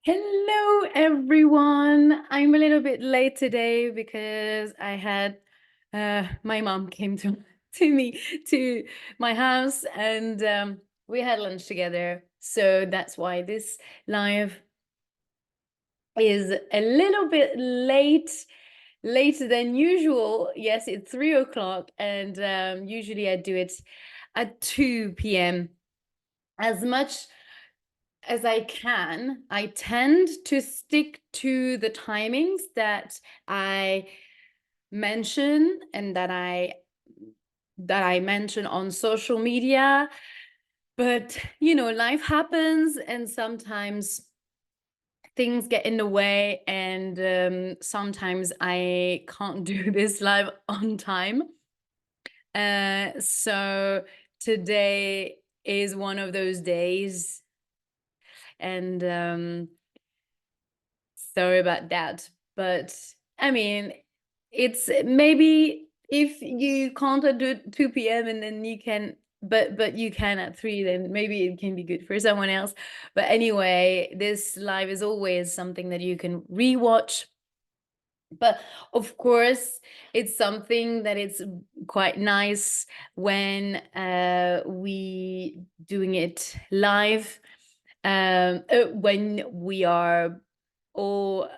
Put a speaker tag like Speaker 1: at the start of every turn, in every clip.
Speaker 1: Hello, everyone. I'm a little bit late today because I had my mom came to my house and we had lunch together. So that's why this live is a little bit later than usual. Yes, it's 3 o'clock, and usually I do it at 2 p.m. As much as I can, I tend to stick to the timings that I mention and that I mention on social media. But life happens, and sometimes things get in the way, and sometimes I can't do this live on time. So today is one of those days, and sorry about that. But I mean, it's maybe if you can't do 2 p.m. and then you can, but you can at 3, then maybe it can be good for someone else. But anyway, this live is always something that you can rewatch. But of course, it's something that it's quite nice when we doing it live, when we are all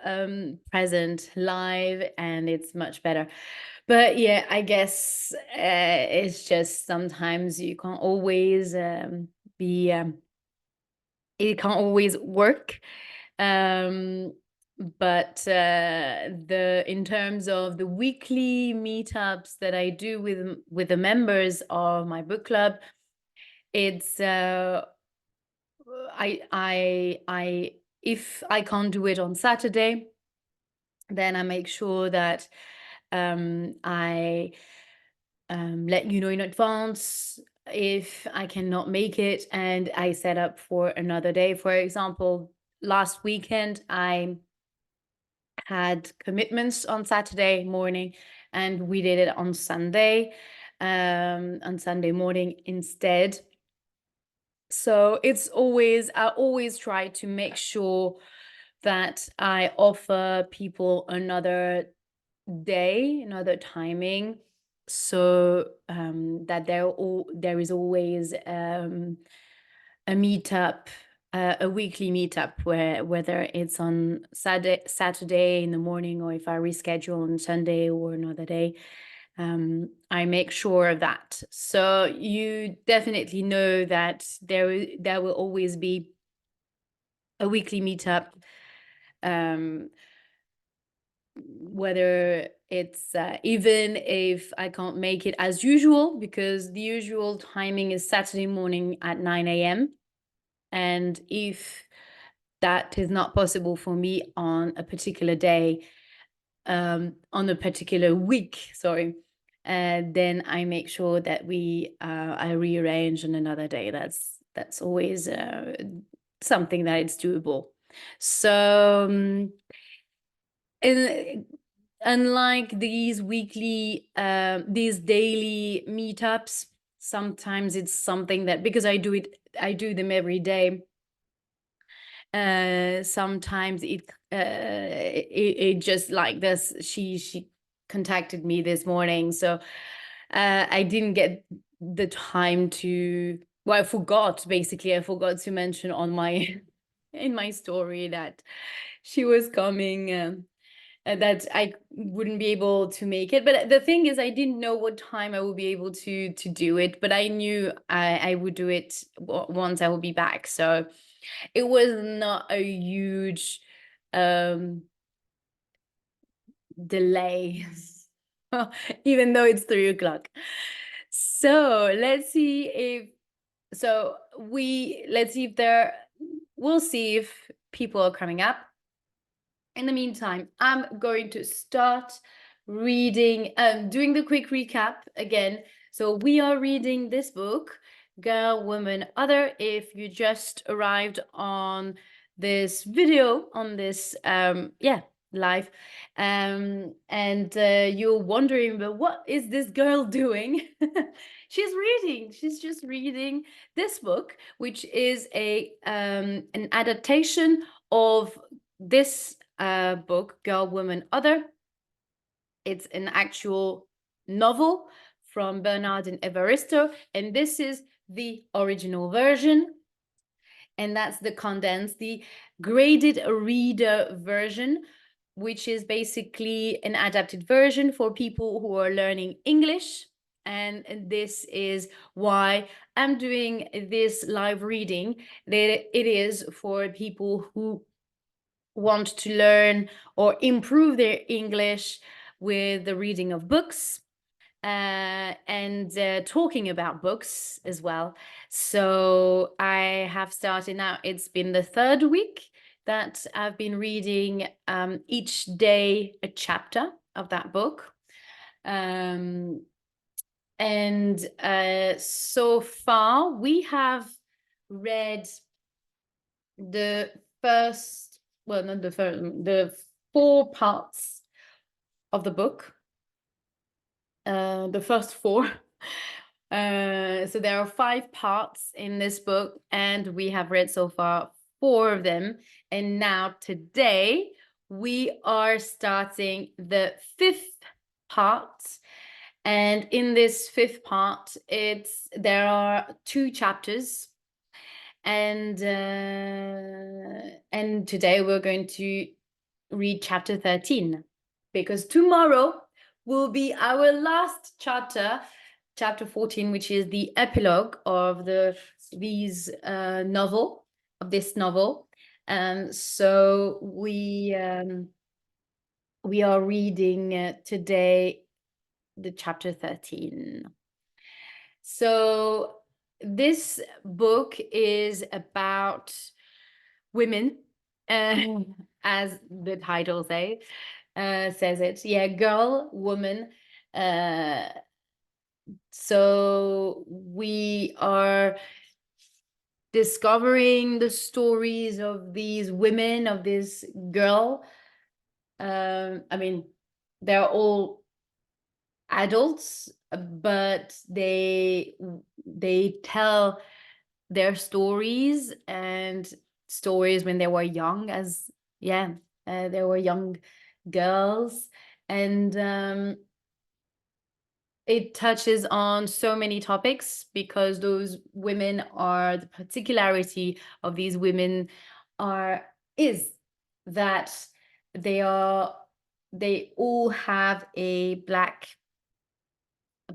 Speaker 1: present live, and it's much better. But yeah, I guess it's just sometimes you can't always be it can't always work. um but the in terms of the weekly meetups that I do with the members of my book club, it's I if I can't do it on Saturday, then I make sure that I let you know in advance if I cannot make it, and I set up for another day. For example, last weekend I had commitments on Saturday morning, and we did it on Sunday morning instead. So I always try to make sure that I offer people another day, another timing, so that there is always a meetup, a weekly meetup, whether it's on Saturday in the morning, or if I reschedule on Sunday or another day, I make sure of that. So you definitely know that there will always be a weekly meetup, um, whether it's even if I can't make it as usual, because the usual timing is Saturday morning at 9 a.m. And if that is not possible for me on a particular day, on a particular week, sorry, then I make sure that I rearrange on another day. That's always something that it's doable. So unlike these daily meetups, sometimes it's something that, because I do them every day, sometimes it just like this. She contacted me this morning, so I didn't get the time to, well, I forgot to mention on my in my story that she was coming, that I wouldn't be able to make it. But the thing is, I didn't know what time I would be able to do it, but I knew I would do it once I will be back. So it was not a huge um delay, even though it's 3 o'clock. So let's see if we'll see if people are coming up. In the meantime, I'm going to start reading, doing the quick recap again. So we are reading this book, Girl, Woman, Other. If you just arrived on this video, on this live, and you're wondering, but what is this girl doing? She's just reading this book, which is an adaptation of this book, Girl, Woman, Other. It's an actual novel from Bernard and Evaristo, and this is the original version. And that's the condensed, the graded reader version, which is basically an adapted version for people who are learning English. And this is why I'm doing this live reading. That it is for people who want to learn or improve their English with the reading of books and talking about books as well. So I have started now. It's been the third week that I've been reading each day a chapter of that book. And so far we have read the first, well, not the first, the 4 parts of the book. The first 4. So there are 5 parts in this book, and we have read so far 4 of them. And now today we are starting the 5th part. And in this 5th part, there are 2 chapters. And today we're going to read chapter 13, because tomorrow will be our last chapter, chapter 14, which is the epilogue of this novel. So we are reading today the chapter 13. So this book is about women, as the title says it. Yeah, girl, woman. So we are discovering the stories of these women, of this girl. I mean, they're all adults, but they tell their stories, and stories when they were young, they were young girls. And it touches on so many topics, because those women are, the particularity of these women is that they all have a Black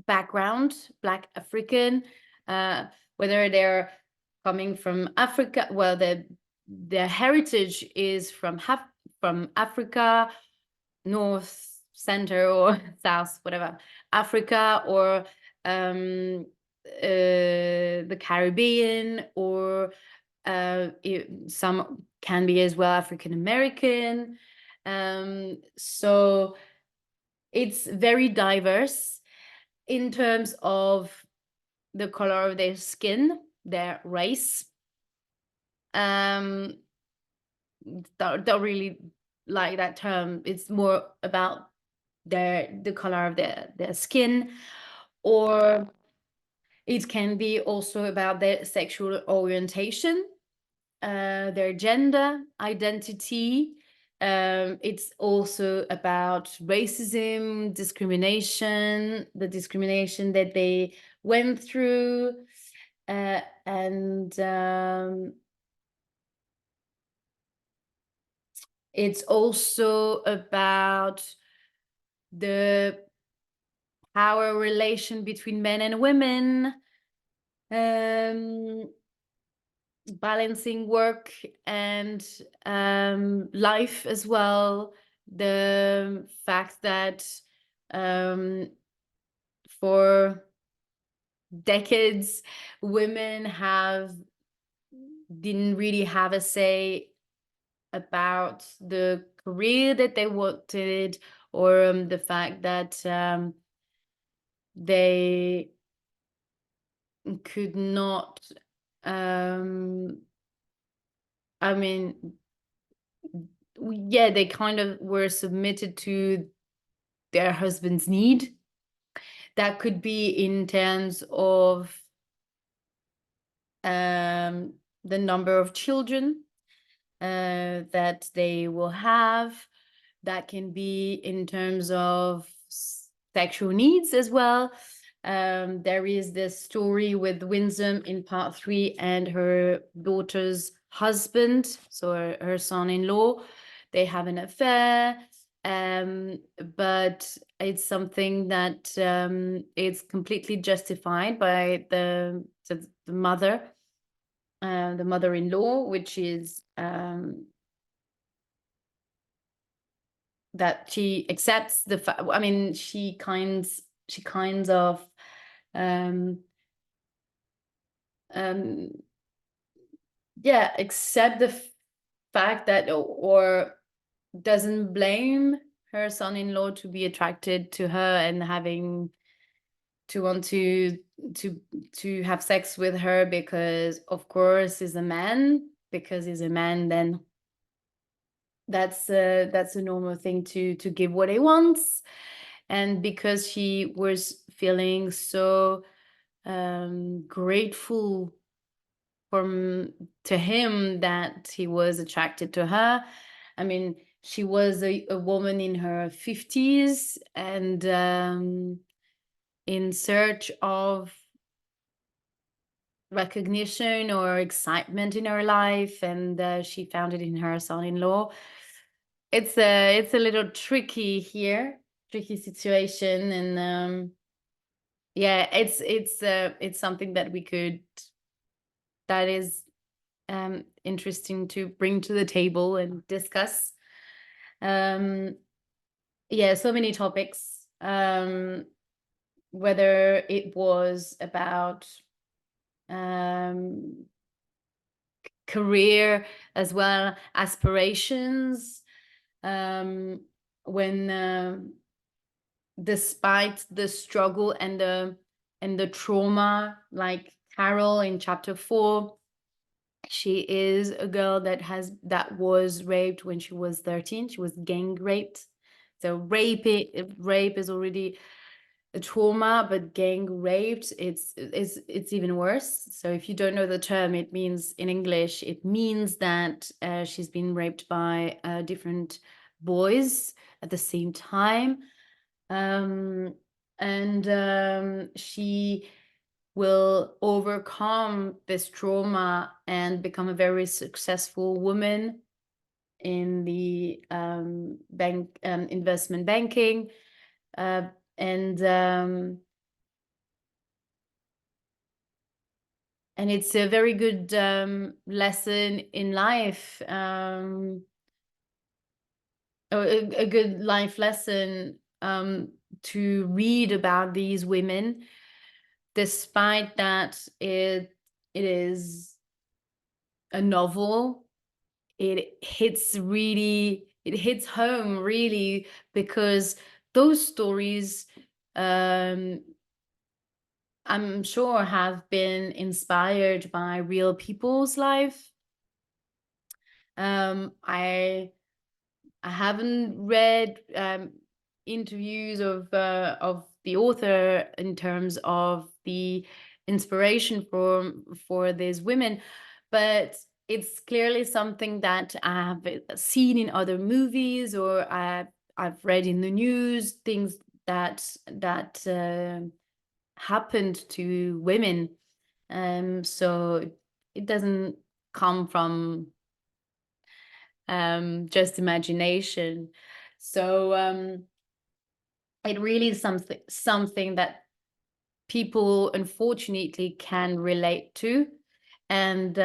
Speaker 1: background, Black African, whether they're coming from Africa, well, their heritage is from Africa, North, Center, or South, whatever, Africa, or the Caribbean, or some can be as well African American. So it's very diverse in terms of the color of their skin, their race. Don't really like that term. It's more about the color of their skin, or it can be also about their sexual orientation, their gender identity. It's also about racism, discrimination, the discrimination that they went through, and it's also about the power relation between men and women, balancing work and life as well. The fact that for decades, women didn't really have a say about the career that they wanted, or the fact that they could not, I mean, yeah, they kind of were submitted to their husband's need. That could be in terms of the number of children, that they will have. That can be in terms of sexual needs as well. There is this story with Winsome in part 3 and her daughter's husband, so her son-in-law. They have an affair, but it's something that is completely justified by the mother, the mother-in-law, which is that she accepts the fact. I mean, she kinds of um um yeah, accept the fact that, or doesn't blame her son-in-law to be attracted to her and having to want to to have sex with her, because of course he's a man, because he's a man, then that's a normal thing to give what he wants. And because she was feeling so grateful from to him that he was attracted to her. I mean, she was a woman in her 50s and in search of recognition or excitement in her life, and she found it in her son-in-law. It's a little tricky here, tricky situation, and yeah, it's something that we could, that is interesting to bring to the table and discuss. Yeah, so many topics. Whether it was about um, career as well, aspirations, when despite the struggle and the trauma, like Carol in chapter 4, she is a girl that was raped when she was 13. She was gang raped. So rape is already a trauma, but gang raped, it's even worse. So if you don't know the term, it means, in English, it means that she's been raped by different boys at the same time. And she will overcome this trauma and become a very successful woman in the investment banking, uh, and it's a very good lesson in life, a good life lesson, to read about these women, despite that it is a novel. It hits home really, because those stories, I'm sure, have been inspired by real people's life. I haven't read interviews of the author in terms of the inspiration for these women, but it's clearly something that I've seen in other movies, or I've read in the news, things that happened to women. So it doesn't come from just imagination. So it really is something that people unfortunately can relate to. And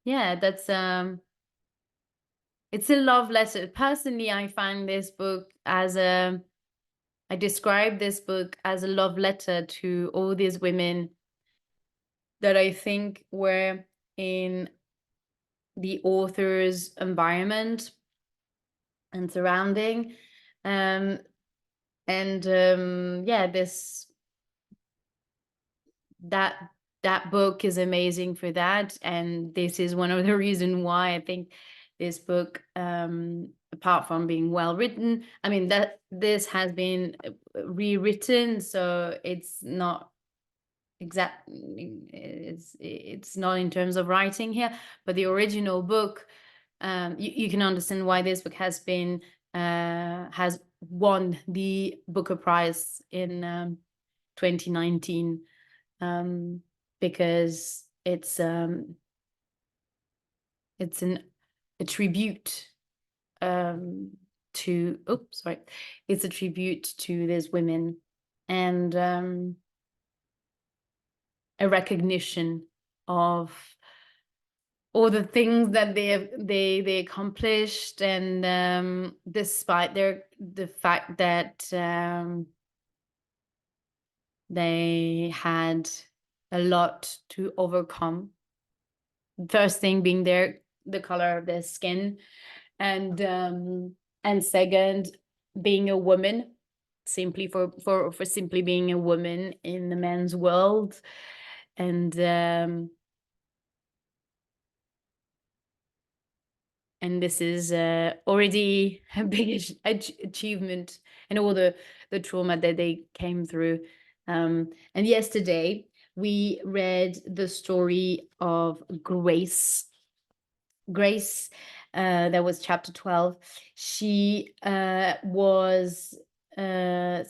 Speaker 1: yeah, that's it's a love letter. Personally, I find this book as I describe this book as a love letter to all these women that I think were in the author's environment and surrounding. And yeah, that that book is amazing for that, and this is one of the reasons why I think this book, apart from being well written, I mean, that this has been rewritten, so it's not exact, it's not in terms of writing here, but the original book you can understand why this book has won the Booker Prize in 2019, because it's a tribute to it's a tribute to these women, and a recognition of all the things that they accomplished, and despite the fact that they had a lot to overcome. First thing being the color of their skin, and second, being a woman, simply for simply being a woman in the men's world, and this is already a big achievement, and all the trauma that they came through. And yesterday we read the story of Grace. That was chapter 12. She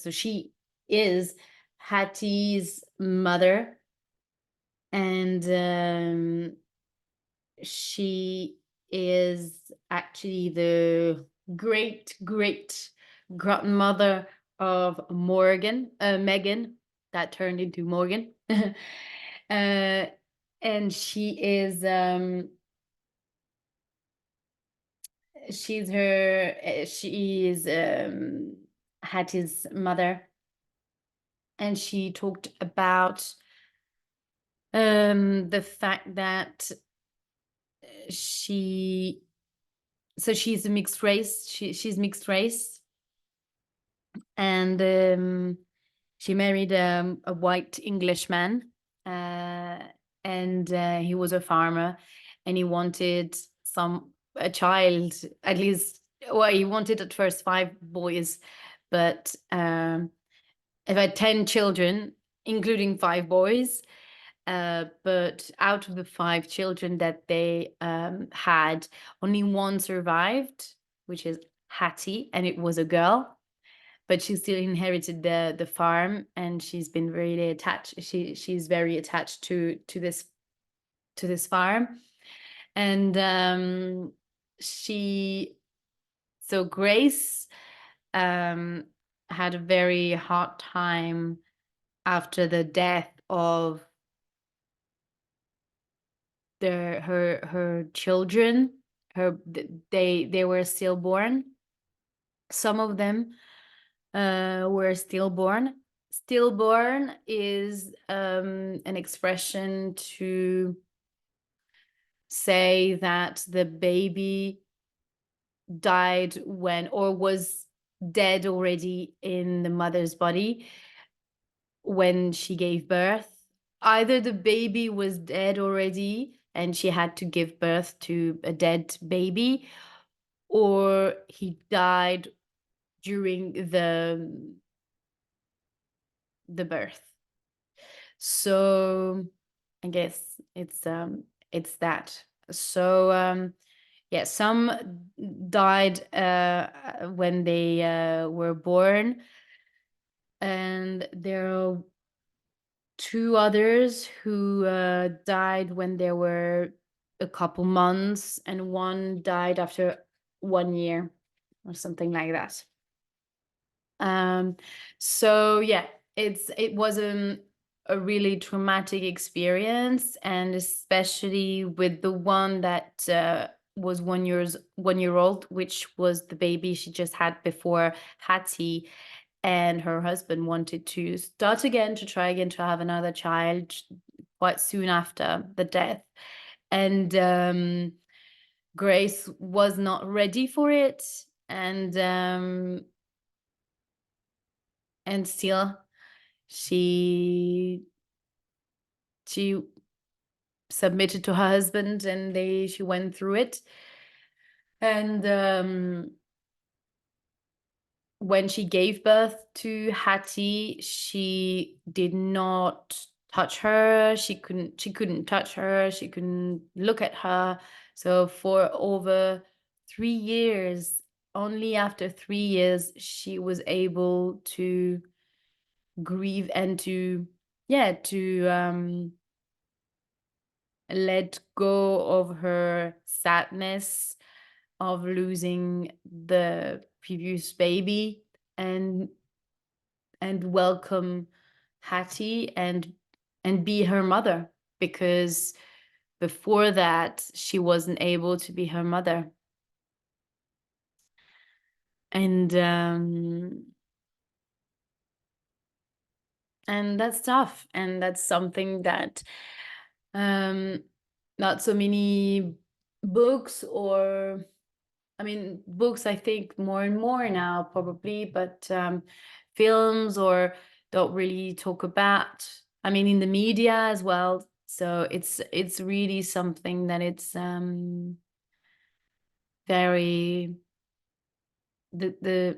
Speaker 1: she is Hattie's mother, and she is actually the great grandmother of Megan, that turned into Morgan. And she is Hattie's mother, and she talked about the fact that she's a mixed race. She's mixed race, and she married a white Englishman, and he was a farmer, and he wanted a child, at least. Well, he wanted at first 5 boys, but I've had 10 children, including 5 boys. But out of the 5 children that they had, only 1 survived, which is Hattie, and it was a girl. But she still inherited the farm, and she's been really attached. She's very attached to this farm, and Grace had a very hard time after the death of her children. They were stillborn. Some of them were stillborn. Stillborn is an expression to say that the baby died or was dead already in the mother's body when she gave birth. Either the baby was dead already and she had to give birth to a dead baby, or he died during the birth. So I guess it's that. So yeah, some died when they were born, and there are 2 others who died when they were a couple months, and 1 died after 1 year or something like that. So yeah, it was a really traumatic experience, and especially with the one that was 1 year old, which was the baby she just had before Hattie, and her husband wanted to start again, to try again to have another child quite soon after the death, and Grace was not ready for it, and still she submitted to her husband, and she went through it. And when she gave birth to Hattie, she did not touch her. She couldn't touch her. She couldn't look at her. So for over 3 years, only after 3 years, she was able to grieve and to, yeah, to let go of her sadness of losing the previous baby, and welcome Hattie and be her mother, because before that she wasn't able to be her mother. And that's tough, and that's something that not so many books, or I mean, books, I think more and more now probably, but films or don't really talk about. I mean, in the media as well. So it's really something that it's very, the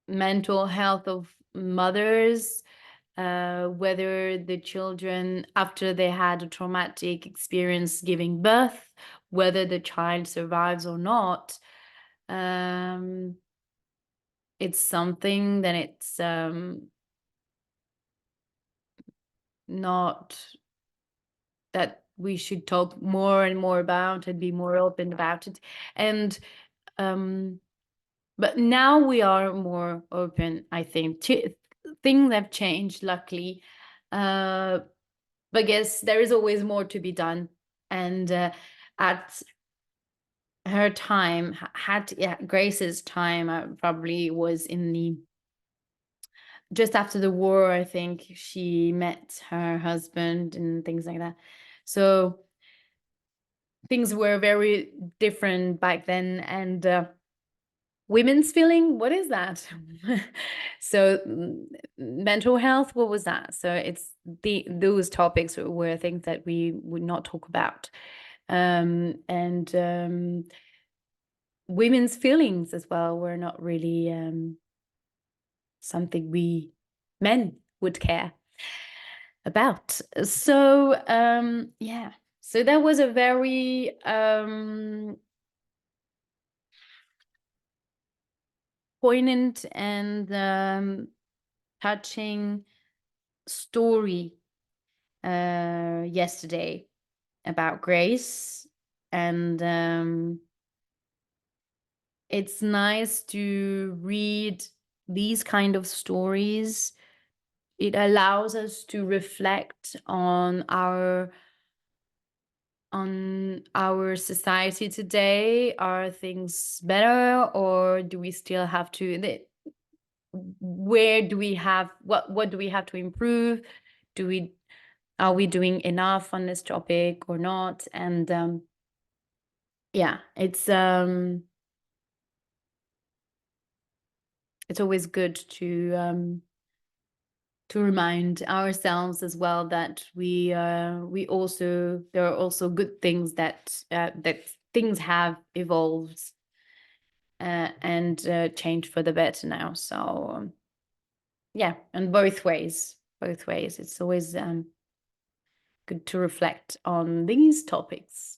Speaker 1: mental health of mothers, whether the children, after they had a traumatic experience giving birth, whether the child survives or not. It's something that it's not that we should talk more and more about and be more open about it. And but now we are more open, I think. Things have changed, luckily. But I guess there is always more to be done. And at her time, Grace's time, probably was in the just after the war. I think she met her husband and things like that. So things were very different back then. And women's feeling, what is that? So mental health, what was that? So it's those topics were things that we would not talk about. And women's feelings as well were not really something men would care about. So yeah, so that was a very poignant and touching story yesterday about Grace. And it's nice to read these kind of stories. It allows us to reflect on our society today. Are things better, or do we still have to, where do we have, what do we have to improve? Are we doing enough on this topic or not? And yeah, it's always good to remind ourselves as well that we also, there are also good things that things have evolved and changed for the better now. So yeah, and both ways, it's always good to reflect on these topics,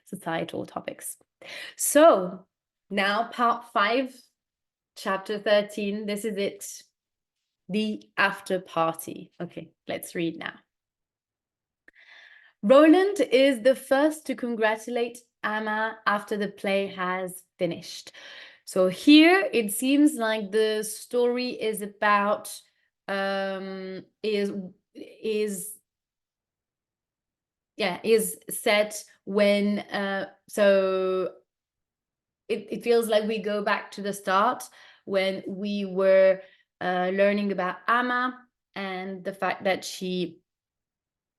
Speaker 1: societal topics. So now part 5, chapter 13, this is it, the after party. Okay, let's read now. Roland is the first to congratulate Amma after the play has finished. So here it seems like the story is about is set when so it feels like we go back to the start when we were learning about Amma and the fact that she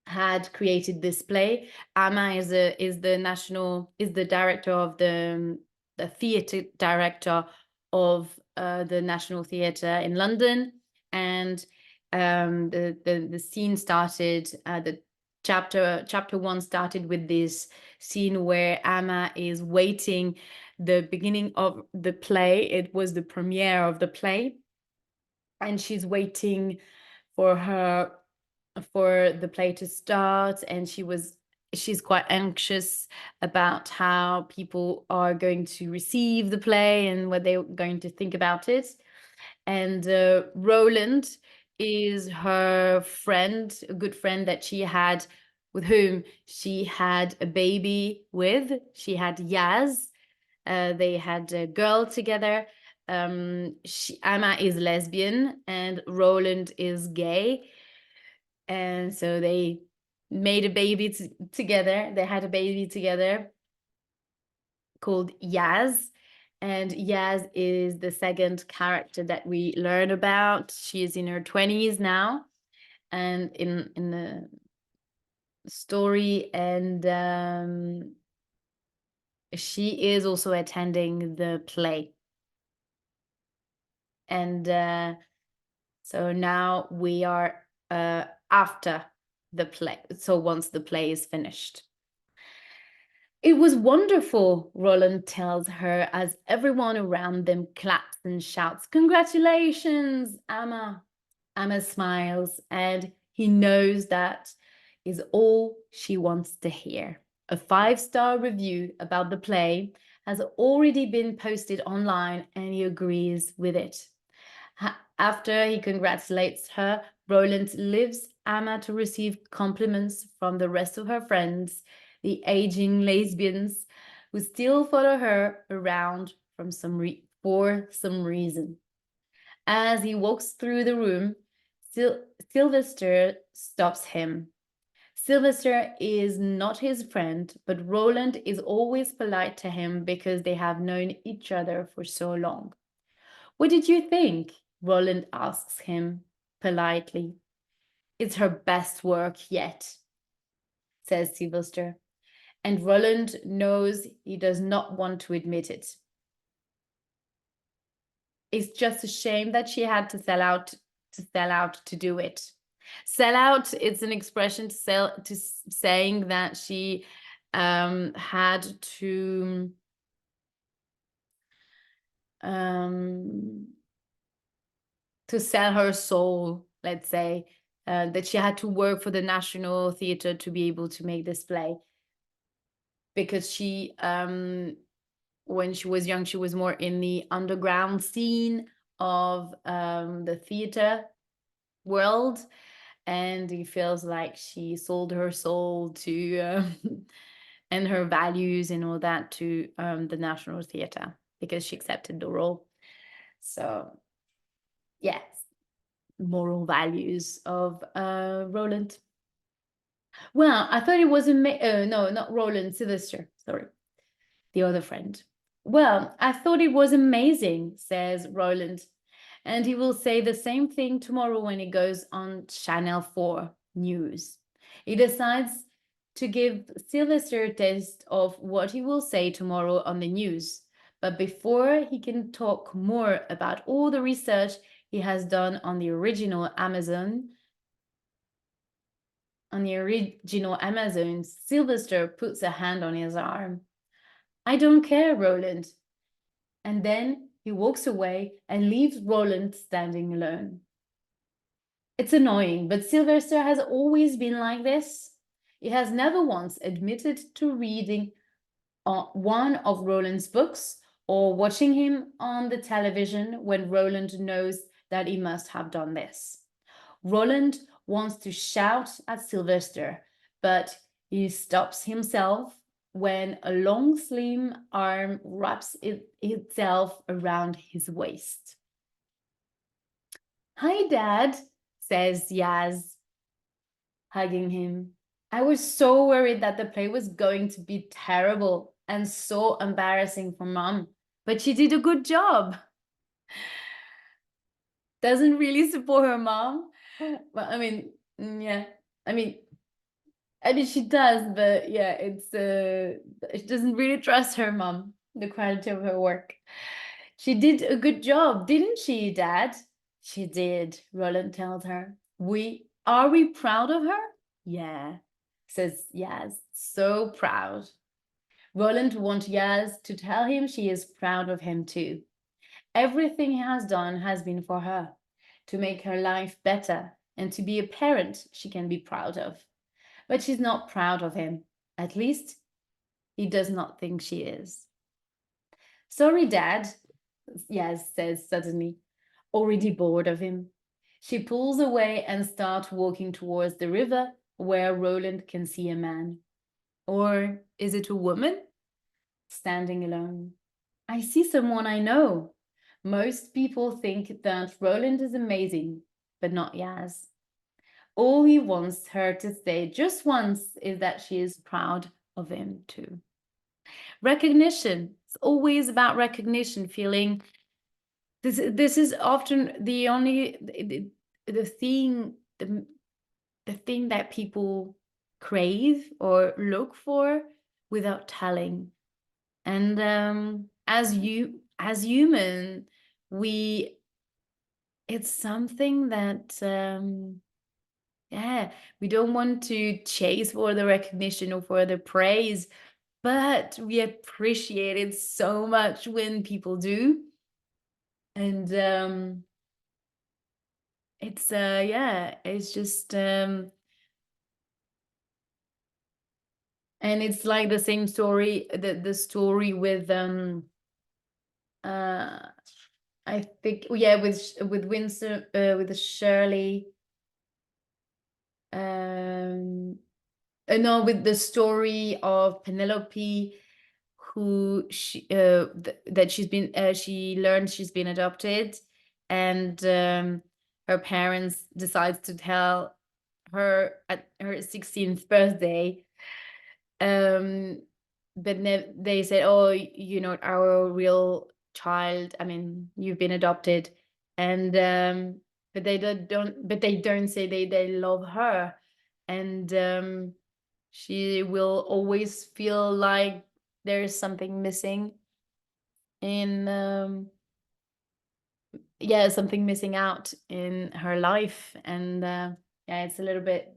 Speaker 1: had created this play. Amma is the director of the theatre director of the National Theatre in London. And the scene started, the chapter 1 started with this scene where Amma is waiting the beginning of the play. It was the premiere of the play, and she's waiting for the play to start, and she was she's quite anxious about how people are going to receive the play and what they're going to think about it. And Roland is her friend, a good friend that she had, with whom she had a baby with. She had Yaz. They had a girl together. Amma is lesbian and Roland is gay. And so they made a baby together. They had a baby together called Yaz. And Yaz is the second character that we learn about. She is in her 20s now, and in the story, and she is also attending the play. And so now we are after the play. So once the play is finished. It was wonderful, Roland tells her as everyone around them claps and shouts, "Congratulations, Amma." Amma smiles, and he knows that is all she wants to hear. A 5-star review about the play has already been posted online, and he agrees with it. After he congratulates her, Roland leaves Amma to receive compliments from the rest of her friends, the aging lesbians who still follow her around for some reason. As he walks through the room, Sylvester stops him. Sylvester is not his friend, but Roland is always polite to him because they have known each other for so long. "What did you think?" Roland asks him politely. "It's her best work yet," says Sylvester, and Roland knows he does not want to admit it. It's just a shame that she had to sell out to do it. Sell out, it's an expression saying that she had to sell her soul, let's say, that she had to work for the National Theatre to be able to make this play. Because she, when she was young, she was more in the underground scene of the theatre world, and he feels like she sold her soul to and her values and all that to the National Theatre because she accepted the role. So yes, moral values of Roland. Well, I thought it was no, not Roland, Sylvester, sorry, the other friend. "Well, I thought it was amazing," says Roland, and he will say the same thing tomorrow when he goes on Channel 4 News. He decides to give Sylvester a taste of what he will say tomorrow on the news. But before he can talk more about all the research he has done on the original Amazon, Sylvester puts a hand on his arm. "I don't care, Roland." And then he walks away and leaves Roland standing alone. It's annoying, but Sylvester has always been like this. He has never once admitted to reading one of Roland's books or watching him on the television when Roland knows that he must have done this. Roland wants to shout at Sylvester, but he stops himself when a long, slim arm wraps itself around his waist. "Hi, Dad," says Yaz, hugging him. "I was so worried that the play was going to be terrible and so embarrassing for Mom, but she did a good job." Doesn't really support her mom. Well, I mean, yeah. I mean, she does, but yeah, she doesn't really trust her mom, the quality of her work. "She did a good job, didn't she, Dad?" "She did," Roland tells her. Are we proud of her?" "Yeah," says Yaz, "so proud." Roland wants Yaz to tell him she is proud of him too. Everything he has done has been for her, to make her life better and to be a parent she can be proud of. But she's not proud of him. At least he does not think she is. Sorry, Dad, Yaz says suddenly, already bored of him. She pulls away and starts walking towards the river where Roland can see a man. Or is it a woman? Standing alone. I see someone I know. Most people think that Roland is amazing, but not Yaz. All he wants her to say just once is that she is proud of him too. Recognition. It's always about recognition, feeling this is often the only the thing the thing that people crave or look for without telling. And as human, we it's something that yeah, we don't want to chase for the recognition or for the praise, but we appreciate it so much when people do. And it's yeah, it's just and it's like the same story, the story with uh I think, yeah, with Winston, with the Shirley, no, with the story of Penelope, who that she's been, she learned she's been adopted, and her parents decides to tell her at her 16th birthday, um but they said, oh, you're not our real child, I mean, you've been adopted. And but they don't say they love her. And she will always feel like there's something missing in yeah, something missing out in her life. And yeah, it's a little bit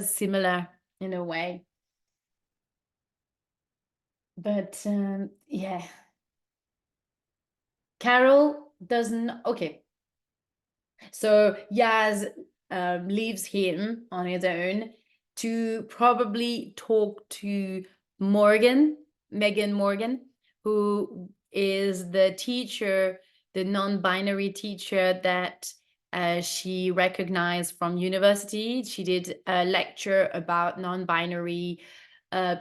Speaker 1: similar in a way. But yeah, Carol doesn't. Okay, so Yaz leaves him on his own to probably talk to Morgan, Megan Morgan, who is the teacher, the non-binary teacher that she recognized from university. She did a lecture about non-binary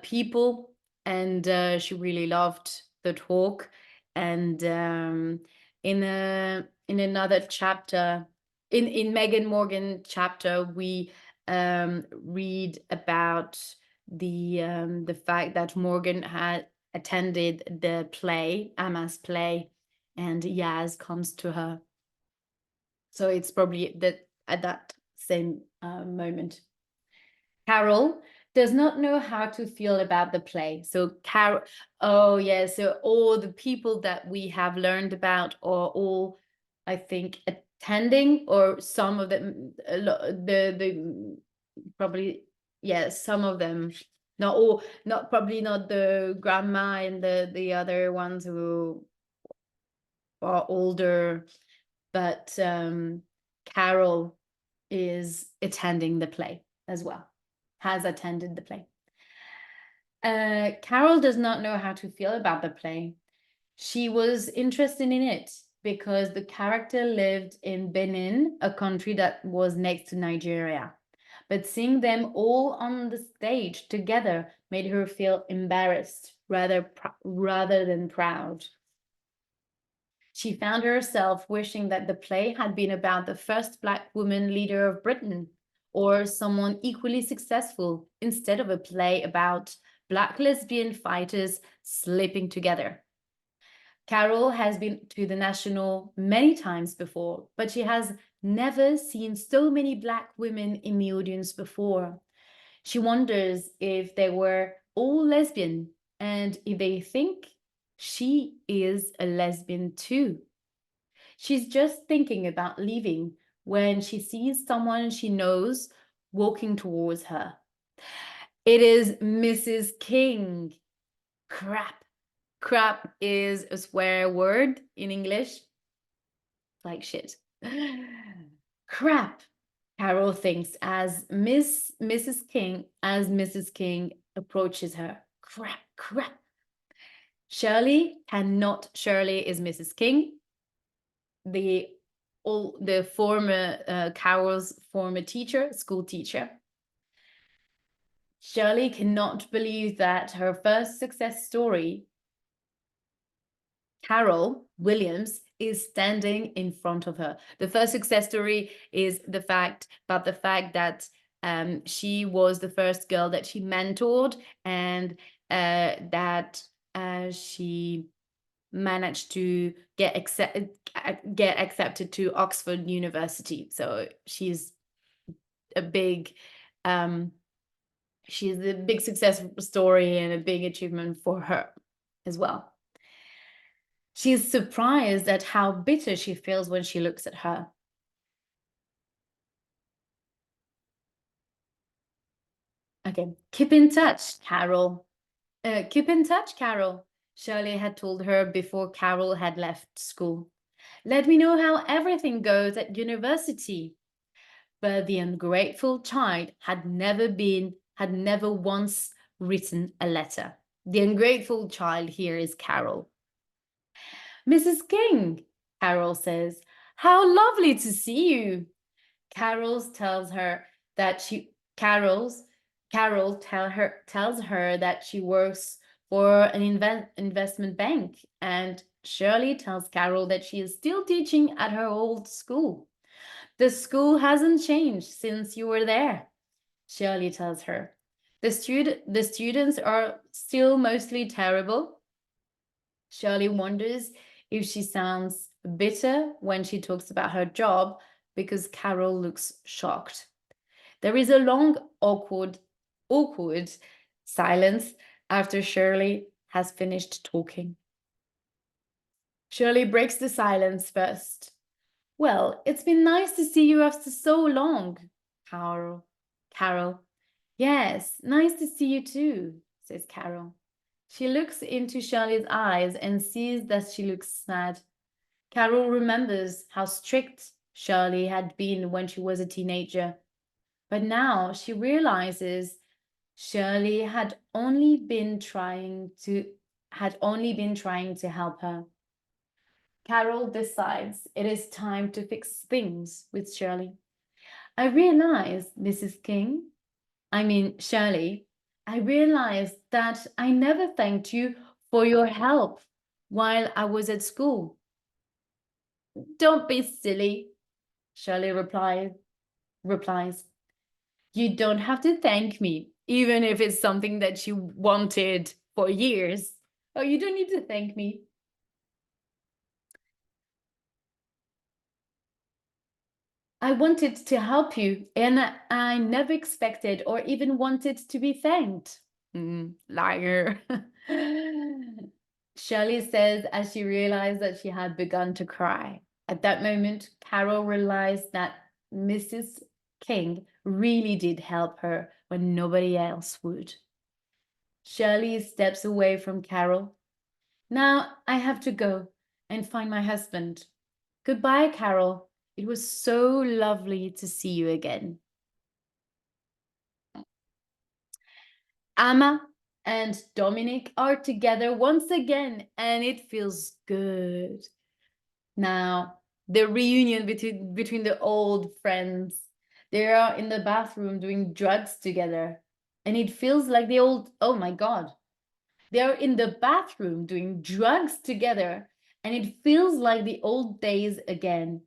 Speaker 1: people, and she really loved the talk. And in another chapter, in Megan Morgan chapter, we read about the fact that Morgan had attended the play, Amma's play, and Yaz comes to her. So it's probably that at that same moment. Carol does not know how to feel about the play. So Carol, oh yeah, so all the people that we have learned about are all, I think, attending, or some of them, the probably, yeah, some of them, not all, not probably not the grandma and the other ones who are older, but Carol is attending the play as well, has attended the play. Carol does not know how to feel about the play. She was interested in it because the character lived in Benin, a country that was next to Nigeria. But seeing them all on the stage together made her feel embarrassed rather than proud. She found herself wishing that the play had been about the first Black woman leader of Britain, or someone equally successful, instead of a play about Black lesbian fighters sleeping together. Carol has been to the National many times before, but she has never seen so many Black women in the audience before. She wonders if they were all lesbian and if they think she is a lesbian too. She's just thinking about leaving when she sees someone she knows walking towards her. It is Mrs. King. Crap. Crap is a swear word in English. Like shit. Crap. Carol thinks as Mrs. King approaches her. Crap, crap. Shirley is Mrs. King, the former Carol's former teacher, school teacher. Shirley cannot believe that her first success story, Carol Williams, is standing in front of her. The first success story is the fact that she was the first girl that she mentored, and that she managed to get accepted to Oxford University. So she's a big she's a big success story and a big achievement for her as well. She's surprised at how bitter she feels when she looks at her. Okay, keep in touch, Carol. Keep in touch, Carol, Shirley had told her before Carol had left school. Let me know how everything goes at university. But the ungrateful child had never once written a letter. The ungrateful child here is Carol. Mrs. King, Carol says, how lovely to see you. Carol tells her that she works for an investment bank, and Shirley tells Carol that she is still teaching at her old school. The school hasn't changed since you were there, Shirley tells her. The students are still mostly terrible. Shirley wonders if she sounds bitter when she talks about her job because Carol looks shocked. There is a long, awkward silence after Shirley has finished talking. Shirley breaks the silence first. Well, it's been nice to see you after so long, Carol. Yes, nice to see you too, says Carol. She looks into Shirley's eyes and sees that she looks sad. Carol remembers how strict Shirley had been when she was a teenager. But now she realizes Shirley had only been trying to help her. Carol decides it is time to fix things with Shirley. I realize, Shirley, I realized that I never thanked you for your help while I was at school. Don't be silly, Shirley replies. You don't have to thank me, even if it's something that you wanted for years. Oh, you don't need to thank me. I wanted to help you, and I never expected or even wanted to be thanked. Liar. Shirley says as she realized that she had begun to cry. At that moment, Carol realized that Mrs. King really did help her when nobody else would. Shirley steps away from Carol. Now I have to go and find my husband. Goodbye, Carol. It was so lovely to see you again. Amma and Dominique are together once again, and it feels good. Now, the reunion between the old friends. They are in the bathroom doing drugs together. And it feels like the old, oh my God. They are in the bathroom doing drugs together. And it feels like the old days again.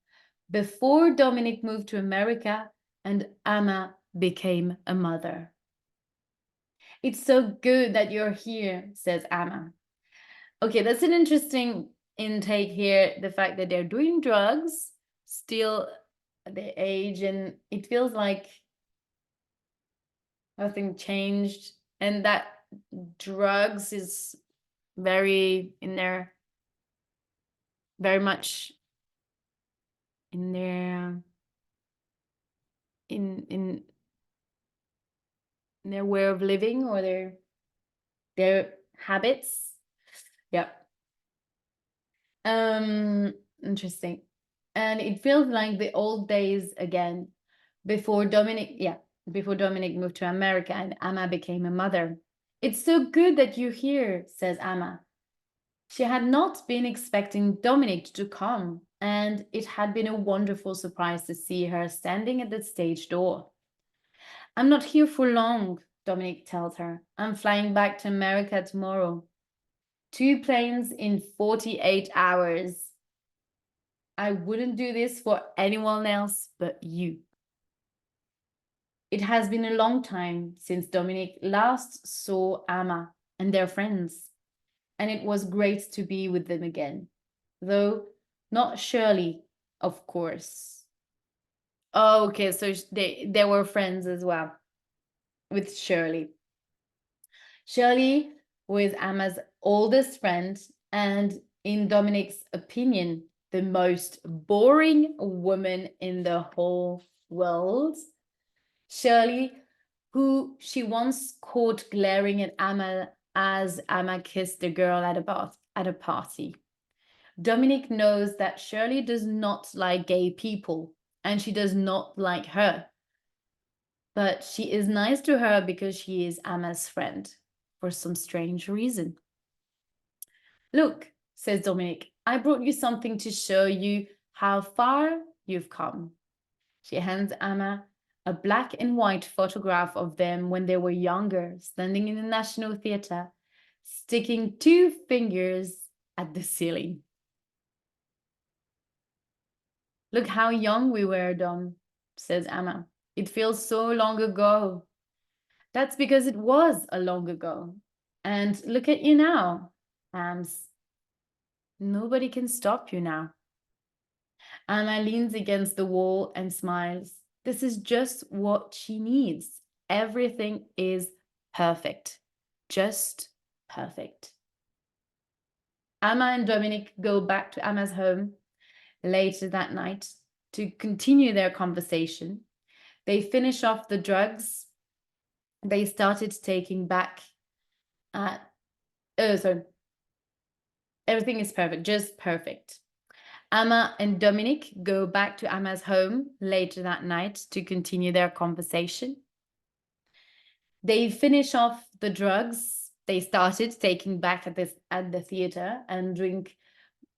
Speaker 1: Before Dominic moved to America and Amma became a mother. It's so good that you're here, says Amma. Okay, that's an interesting intake here. The fact that they're doing drugs still at their age, and it feels like nothing changed, and that drugs is very in there, very much in their in their way of living or their habits. Yeah. Interesting. And it feels like the old days again. before Dominic moved to America and Amma became a mother. It's so good that you're here, says Amma. She had not been expecting Dominic to come, and it had been a wonderful surprise to see her standing at the stage door. I'm not here for long, Dominic tells her. I'm flying back to America tomorrow. 2 planes in 48 hours. I wouldn't do this for anyone else but you. It has been a long time since Dominic last saw Amma and their friends, and it was great to be with them again. Though not Shirley, of course. Oh, okay, so they were friends as well with Shirley. Shirley was Emma's oldest friend, and in Dominic's opinion, the most boring woman in the whole world. Shirley, who she once caught glaring at Emma as Emma kissed the girl at a party. Dominic knows that Shirley does not like gay people, and she does not like her. But she is nice to her because she is Emma's friend, for some strange reason. Look, says Dominic, I brought you something to show you how far you've come. She hands Emma a black and white photograph of them when they were younger, standing in the National Theatre, sticking 2 fingers at the ceiling. Look how young we were, Dom, says Emma. It feels so long ago. That's because it was a long ago. And look at you now, Ams. Nobody can stop you now. Emma leans against the wall and smiles. This is just what she needs. Everything is perfect. Just perfect. Amma and Dominic go back to Emma's home later that night to continue their conversation. They finish off the drugs they started taking back at, everything is perfect, just perfect. Amma and Dominic go back to Emma's home later that night to continue their conversation. They finish off the drugs they started taking back at the theater and drink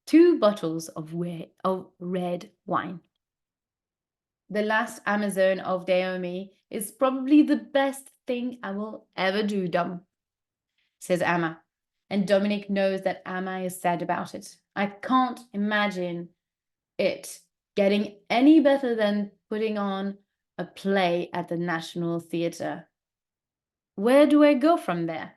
Speaker 1: 2 bottles of red wine. The Last Amazon of Naomi is probably the best thing I will ever do, Dom, says Amma. And Dominic knows that Amma is sad about it. I can't imagine it getting any better than putting on a play at the National Theatre. Where do I go from there?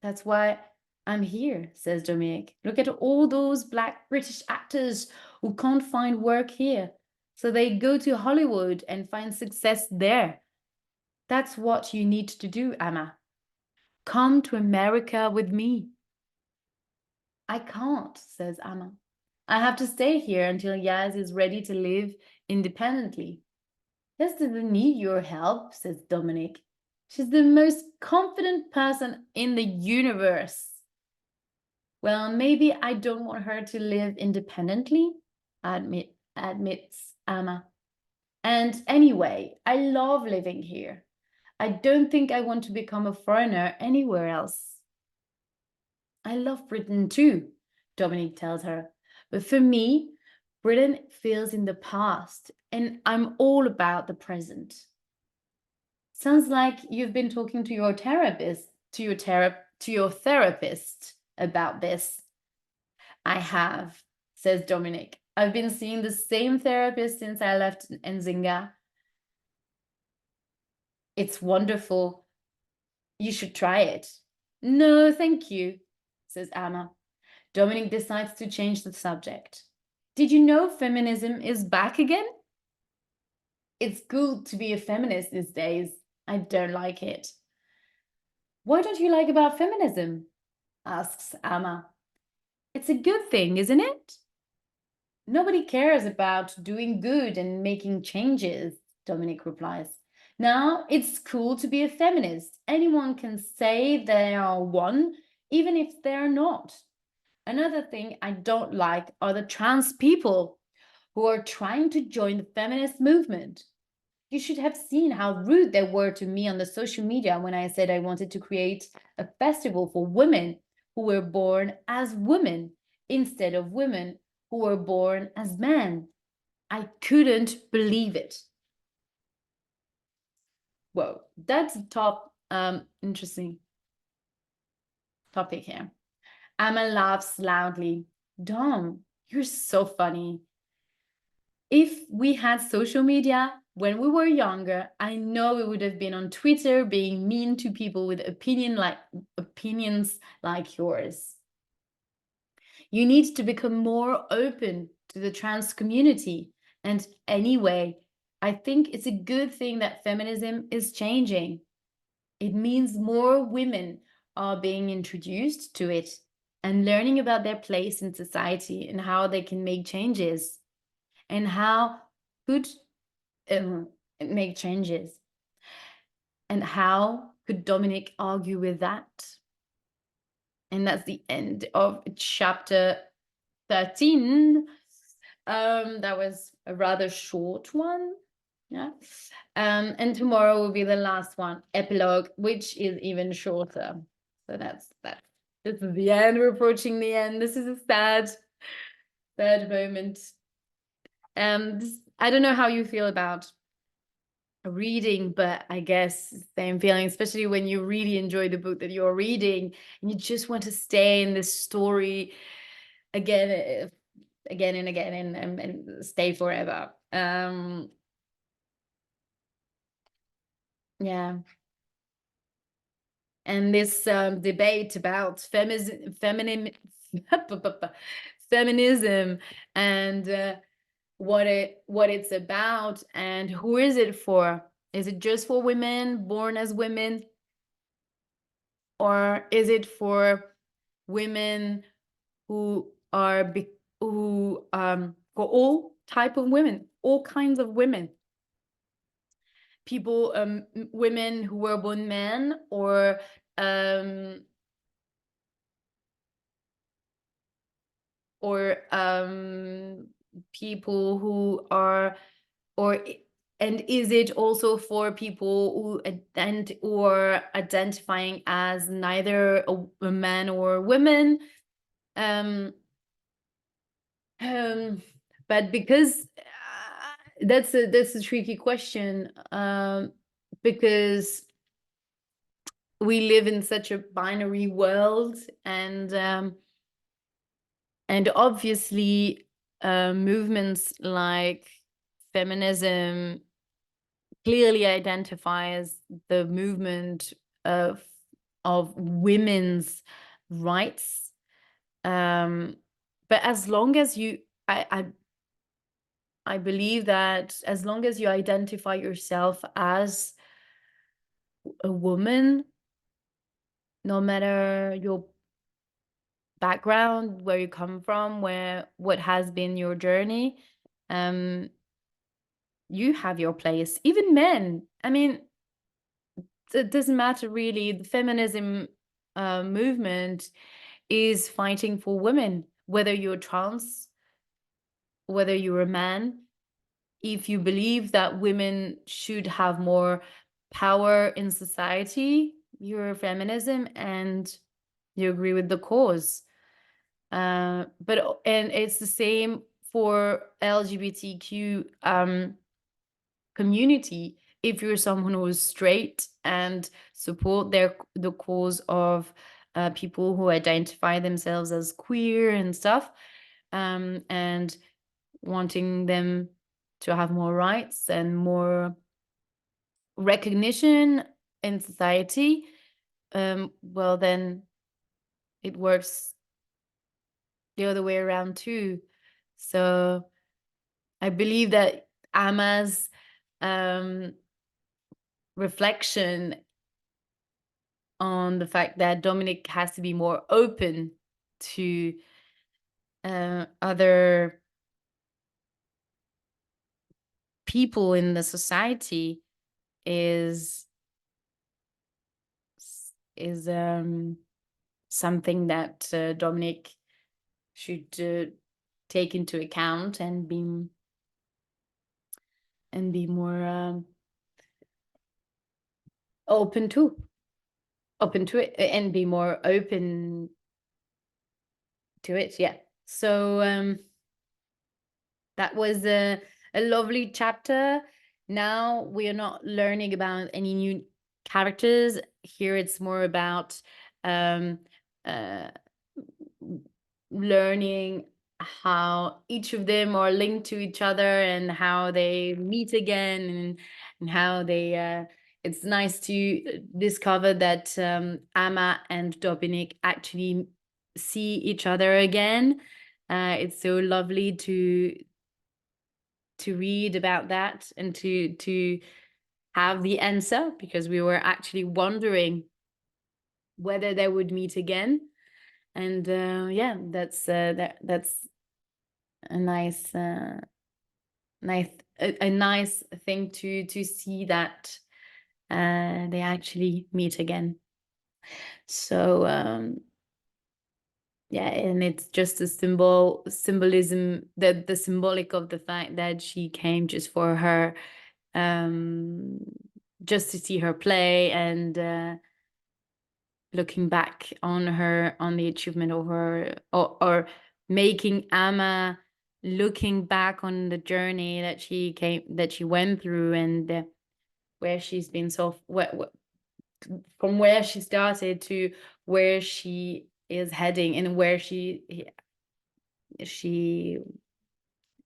Speaker 1: That's why I'm here, says Dominic. Look at all those Black British actors who can't find work here. So they go to Hollywood and find success there. That's what you need to do, Amma. Come to America with me. I can't, says Amma. I have to stay here until Yaz is ready to live independently. Yaz doesn't need your help, says Dominic. She's the most confident person in the universe. Well, maybe I don't want her to live independently, admits Amma. And anyway, I love living here. I don't think I want to become a foreigner anywhere else. I love Britain too, Dominic tells her. But for me, Britain feels in the past, and I'm all about the present. Sounds like you've been talking to your therapist about this. I have, says Dominic. I've been seeing the same therapist since I left Nzinga. It's wonderful. You should try it. No, thank you, says Amma. Dominic decides to change the subject. Did you know feminism is back again? It's cool to be a feminist these days. I don't like it. What don't you like about feminism? Asks Amma. It's a good thing, isn't it? Nobody cares about doing good and making changes, Dominic replies. Now, it's cool to be a feminist. Anyone can say they are one, even if they're not. Another thing I don't like are the trans people who are trying to join the feminist movement. you should have seen how rude they were to me on the social media when I said I wanted to create a festival for women who were born as women instead of women who were born as men. I couldn't believe it. Whoa, that's a top interesting topic here. Amma laughs loudly. Dom, you're so funny. If we had social media when we were younger, I know we would have been on Twitter being mean to people with opinions like yours. You need to become more open to the trans community. And anyway, I think it's a good thing that feminism is changing. It means more women are being introduced to it and learning about their place in society and how they can make changes and how could make changes. And how could Dominique argue with that? And that's the end of chapter 13. That was a rather short one. Yeah. And tomorrow will be the last one, epilogue, which is even shorter. So that's that. This is the end. We're approaching the end. This is a sad moment. I don't know how you feel about reading, but I guess same feeling, especially when you really enjoy the book that you're reading and you just want to stay in this story again, again and again, and stay forever. Yeah. And this debate about feminism and what it's about and who is it for? Is it just for women born as women, or is it for women who are for all type of women, all kinds of women, people, women who were born men, or um or people who are, and is it also for people who are identifying as neither a man or women? um but because that's a tricky question, because we live in such a binary world, and obviously movements like feminism clearly identifies the movement of women's rights. But as long as you, I believe that as long as you identify yourself as a woman, no matter your background, where you come from, what has been your journey, you have your place. Even men, I mean, it doesn't matter really. The feminism movement is fighting for women, whether you're trans, whether you're a man. If you believe that women should have more power in society, you're feminism and you agree with the cause. And it's the same for LGBTQ community. If you're someone who is straight and support the cause of people who identify themselves as queer and stuff, and wanting them to have more rights and more recognition in society, well, then it works the other way around too. So I believe that Amma's reflection on the fact that Dominic has to be more open to other people in the society is something that Dominic should take into account and be more open to it and be more open to it. Yeah. So that was a lovely chapter. Now we are not learning about any new characters. Here it's more about um, uh, learning how each of them are linked to each other and how they meet again, and how they it's nice to discover that Amma and Dominic actually see each other again. It's so lovely to read about that and to have the answer, because we were actually wondering whether they would meet again. And yeah, that's a nice nice a nice thing to see that they actually meet again. So yeah, and it's just a symbolism, that the symbolic of the fact that she came just for her, just to see her play, and looking back on her, on the achievement of her, or making Amma looking back on the journey that she went through, and where she's been from where she started to where she is heading, and where she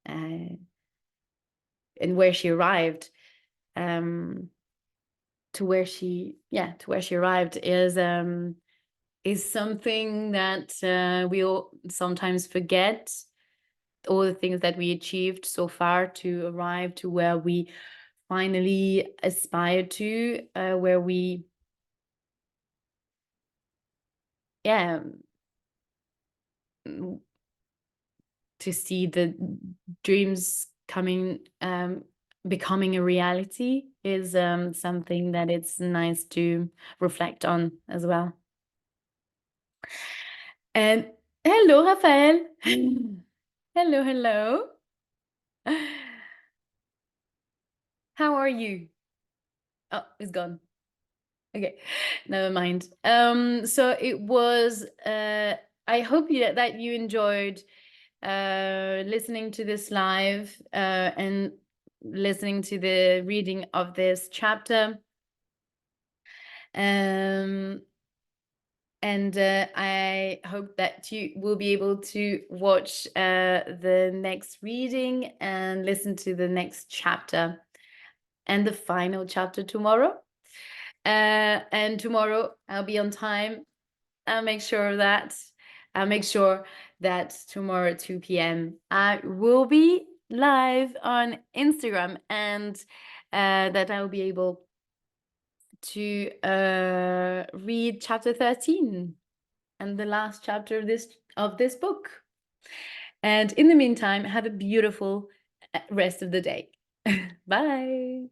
Speaker 1: uh, and where she arrived, um to where she arrived is something that we all sometimes forget, all the things that we achieved so far to arrive to where we finally aspire to, where we, yeah, to see the dreams becoming a reality is something that it's nice to reflect on as well. And hello, Rafael. Hello, hello. How are you? Oh, it's gone. Okay, never mind. So it was. I hope that you enjoyed listening to this live, and listening to the reading of this chapter. And I hope that you will be able to watch the next reading and listen to the next chapter and the final chapter tomorrow. And tomorrow I'll be on time. I'll make sure that tomorrow at 2 p.m. I will be live on Instagram, and that I will be able to read chapter 13 and the last chapter of this book. And in the meantime, have a beautiful rest of the day. Bye.